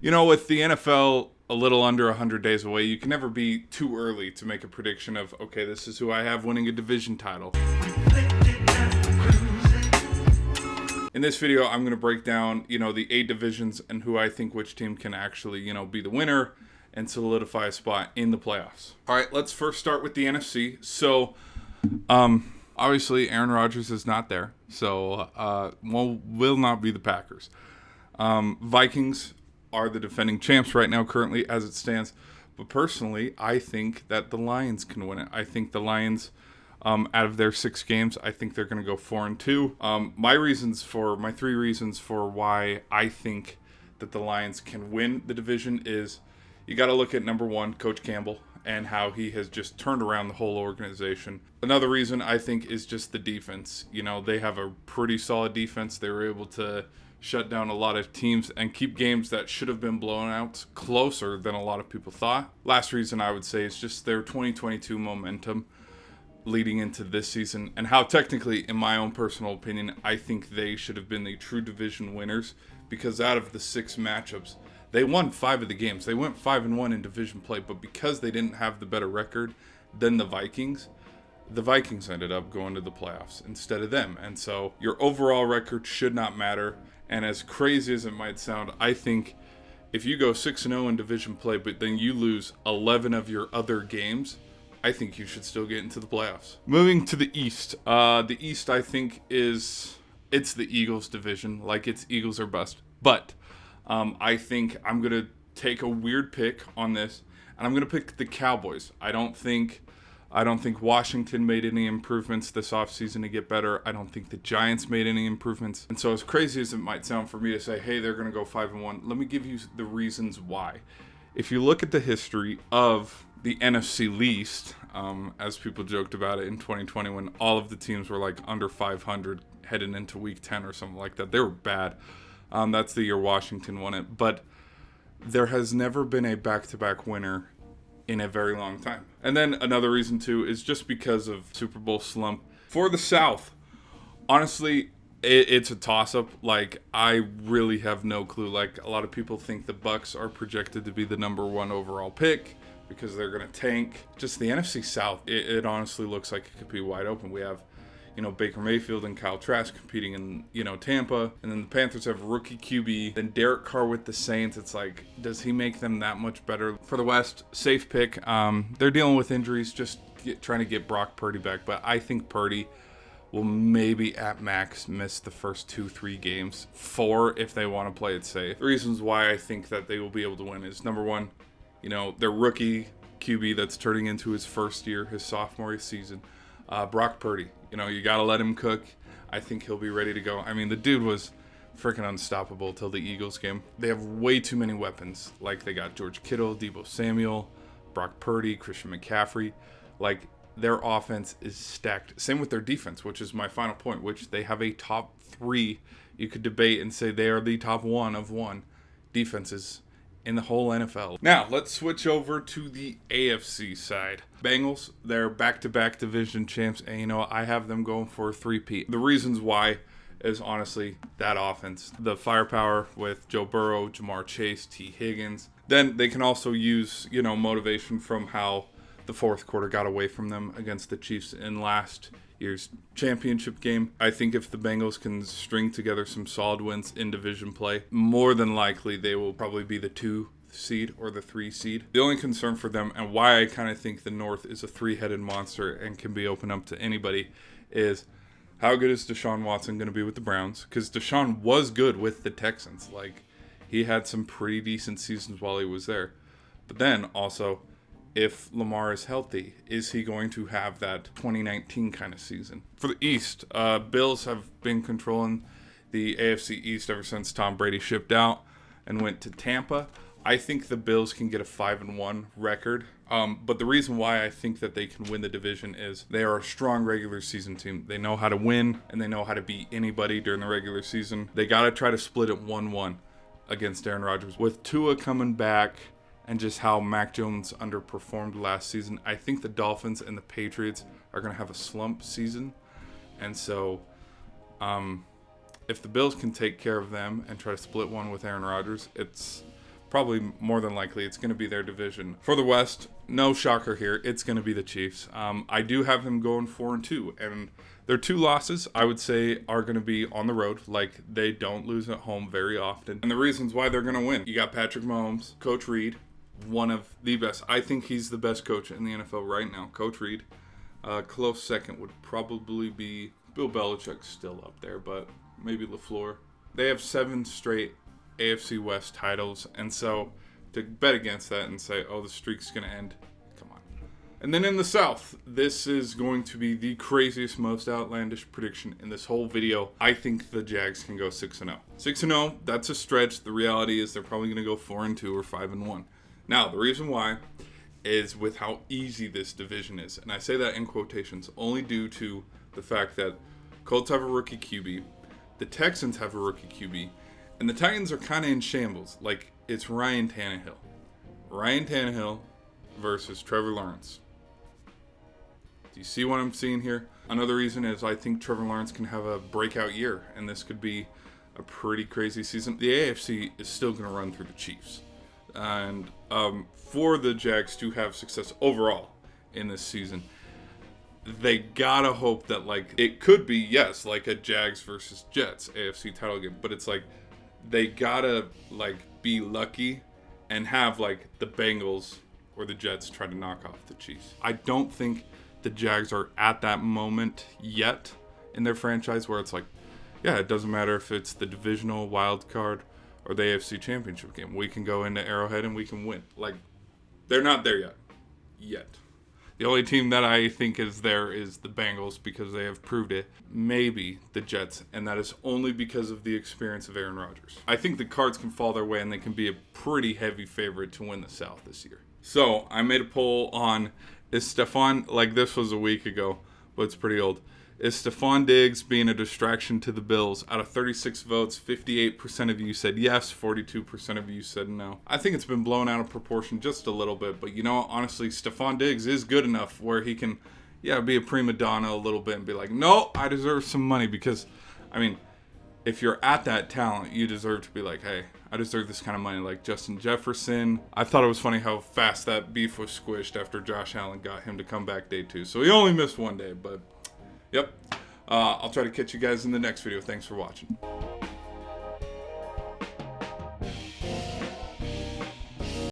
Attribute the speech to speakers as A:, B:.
A: With the NFL a little under 100 days away, you can never be too early to make a prediction of, okay, this is who I have winning a division title. In this video, I'm going to break down, the 8 divisions and who I think which team can actually, be the winner and solidify a spot in the playoffs. All right, let's first start with the NFC. So, obviously, Aaron Rodgers is not there, so will not be the Packers. Vikings are the defending champs right now, currently, as it stands. But personally, I think that the Lions can win it. I think the Lions, out of their 6 games, I think they're going to go 4-2. My 3 reasons for why I think that the Lions can win the division is you got to look at number 1, Coach Campbell, and how he has just turned around the whole organization. Another reason I think is just the defense. They have a pretty solid defense. They were able to shut down a lot of teams and keep games that should have been blown out closer than a lot of people thought. Last reason I would say is just their 2022 momentum leading into this season, and how technically, in my own personal opinion, I think they should have been the true division winners, because out of the 6 matchups, they won 5 of the games. They went 5-1 in division play, but because they didn't have the better record than the Vikings ended up going to the playoffs instead of them. And so your overall record should not matter. And as crazy as it might sound, I think if you go 6-0 in division play, but then you lose 11 of your other games, I think you should still get into the playoffs. Moving to the East. The East, I think, it's the Eagles division. Like, it's Eagles or bust. But I think I'm going to take a weird pick on this, and I'm going to pick the Cowboys. I don't think Washington made any improvements this offseason to get better. I don't think the Giants made any improvements. And so as crazy as it might sound for me to say, hey, they're going to go 5-1, let me give you the reasons why. If you look at the history of the NFC least, as people joked about it in 2020 when all of the teams were like under 500 heading into week 10 or something like that, they were bad. That's the year Washington won it. But there has never been a back-to-back winner in a very long time. And then another reason too is just because of Super Bowl slump. For the South, honestly, it's a toss-up. Like, I really have no clue. Like, a lot of people think the Bucks are projected to be the number 1 overall pick because they're going to tank. Just the NFC South, it honestly looks like it could be wide open. We have, Baker Mayfield and Kyle Trask competing in, Tampa. And then the Panthers have rookie QB. Then Derek Carr with the Saints. It's like, does he make them that much better? For the West, safe pick. They're dealing with injuries, just trying to get Brock Purdy back. But I think Purdy will maybe at max miss the first 2-3 games. 4 if they want to play it safe. The reasons why I think that they will be able to win is, number 1, their rookie QB that's turning into his first year, his sophomore season. Brock Purdy. You got to let him cook. I think he'll be ready to go. I mean, the dude was freaking unstoppable till the Eagles game. They have way too many weapons. Like, they got George Kittle, Deebo Samuel, Brock Purdy, Christian McCaffrey. Like, their offense is stacked. Same with their defense, which is my final point, which they have a top 3. You could debate and say they are the top 1 of 1 defenses in the whole NFL. Now, let's switch over to the AFC side. Bengals, they're back-to-back division champs, and I have them going for a 3-peat. The reasons why is honestly that offense. The firepower with Joe Burrow, Jamar Chase, T. Higgins. Then they can also use, motivation from how the fourth quarter got away from them against the Chiefs in last year's championship game. I think if the Bengals can string together some solid wins in division play, more than likely they will probably be the 2 seed or the 3 seed. The only concern for them, and why I kind of think the North is a 3-headed monster and can be open up to anybody, is how good is Deshaun Watson going to be with the Browns? Because Deshaun was good with the Texans. Like, he had some pretty decent seasons while he was there. But then also, if Lamar is healthy, is he going to have that 2019 kind of season? For the East, Bills have been controlling the AFC East ever since Tom Brady shipped out and went to Tampa. I think the Bills can get a 5-1 record. But the reason why I think that they can win the division is they are a strong regular season team. They know how to win, and they know how to beat anybody during the regular season. They got to try to split it 1-1 against Aaron Rodgers. With Tua coming back and just how Mac Jones underperformed last season, I think the Dolphins and the Patriots are going to have a slump season. And so if the Bills can take care of them and try to split one with Aaron Rodgers, it's probably more than likely it's going to be their division. For the West, no shocker here. It's going to be the Chiefs. I do have them going 4-2, and their 2 losses, I would say, are going to be on the road. Like, they don't lose at home very often. And the reasons why they're going to win. You got Patrick Mahomes, Coach Reid, one of the best. I think he's the best coach in the NFL right now, Coach Reid. Close second would probably be Bill Belichick, still up there, but maybe LaFleur. They have 7 straight AFC West titles, and so to bet against that and say, oh, the streak's going to end, come on. And then in the South, this is going to be the craziest, most outlandish prediction in this whole video. I think the Jags can go 6-0. 6-0, that's a stretch. The reality is they're probably going to go 4-2 or 5-1. Now, the reason why is with how easy this division is, and I say that in quotations, only due to the fact that Colts have a rookie QB, the Texans have a rookie QB, and the Titans are kind of in shambles. Like, it's Ryan Tannehill. Ryan Tannehill versus Trevor Lawrence. Do you see what I'm seeing here? Another reason is I think Trevor Lawrence can have a breakout year, and this could be a pretty crazy season. The AFC is still going to run through the Chiefs. And for the Jags to have success overall in this season, they gotta hope that, like, it could be, yes, like a Jags versus Jets AFC title game, but it's like they gotta, like, be lucky and have, like, the Bengals or the Jets try to knock off the Chiefs. I don't think the Jags are at that moment yet in their franchise where it's like, yeah, it doesn't matter if it's the divisional wild card or the AFC championship game. We can go into Arrowhead and we can win. Like, they're not there yet. Yet. The only team that I think is there is the Bengals because they have proved it. Maybe the Jets, and that is only because of the experience of Aaron Rodgers. I think the cards can fall their way and they can be a pretty heavy favorite to win the South this year. So, I made a poll on, is Stephon, like this was a week ago, but it's pretty old. Is Stephon Diggs being a distraction to the Bills? Out of 36 votes, 58% of you said yes, 42% of you said no. I think it's been blown out of proportion just a little bit, but you know, honestly, Stephon Diggs is good enough where he can, be a prima donna a little bit and be like, no, I deserve some money because, I mean, if you're at that talent, you deserve to be like, hey, I deserve this kind of money, like Justin Jefferson. I thought it was funny how fast that beef was squished after Josh Allen got him to come back day 2. So he only missed one day, but... Yep. I'll try to catch you guys in the next video. Thanks for watching.